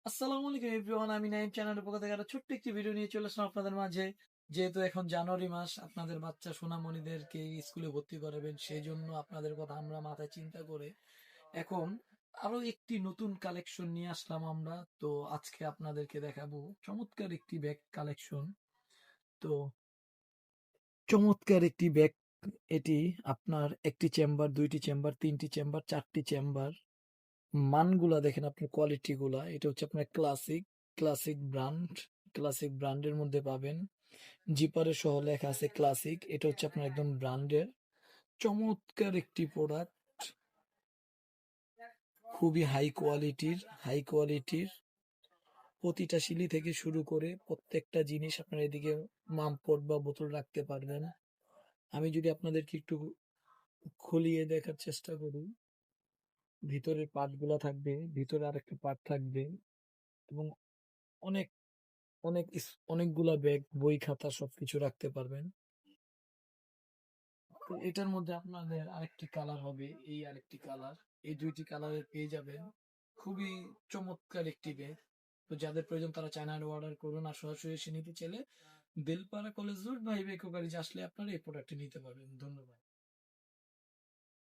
আসসালামু আলাইকুম এভরিওয়ান, আমি নাইম চ্যানেলের পক্ষ থেকে একটা ছোট্ট একটি ভিডিও নিয়ে চলে আসলাম আপনাদের মাঝে। যেহেতু এখন জানুয়ারি মাস, আপনাদের বাচ্চা সোনামণিদেরকে স্কুলে ভর্তি করাবেন, সেই জন্য আপনাদের কথা আমরা মাথায় চিন্তা করে এখন আরো একটি নতুন কালেকশন নিয়ে আসলাম আমরা। তো আজকে আপনাদেরকে দেখাবো চমৎকার একটি ব্যাগ কালেকশন। তো চমৎকার একটি ব্যাগ এটি। আপনার একটি চেম্বার, দুইটি চেম্বার, তিনটি চেম্বার, চারটি চেম্বার। মানগুলা দেখেন, আপনার কোয়ালিটি গুলা, এটা হচ্ছে আপনার ক্লাসিক ব্র্যান্ডের মধ্যে পাবেন। জিপারে সহ লেখা আছে ক্লাসিক, এটা হচ্ছে আপনার একদম ব্র্যান্ডের চমৎকার একটি প্রোডাক্ট। খুবই হাই কোয়ালিটির প্রতিটা সিলি থেকে শুরু করে প্রত্যেকটা জিনিস আপনার এদিকে মামপট বা বোতল রাখতে পারবেন। আমি যদি আপনাদেরকে একটু খুলিয়ে দেখার চেষ্টা করি, ভিতরের পার্ট গুলা থাকবে, ভিতরে আরেকটা পার্ট থাকবে, এবং অনেক অনেকগুলা ব্যাগ, বই খাতা সবকিছু রাখতে পারবেন। তো এটার মধ্যে আপনাদের আরেকটি কালার হবে, এই আরেকটি কালার, এই দুইটি কালারের পেয়ে যাবেন। খুবই চমৎকার একটি ব্যাগ। তো যাদের প্রয়োজন তারা চায়নার অর্ডার করুন, আর সরাসরি এসে নিতে চাইলে বেলপাড়া কলেজ রোড বা ইবেকো গাড়ি আসলে আপনারা এই প্রোডাক্টটি নিতে পারবেন। ধন্যবাদ।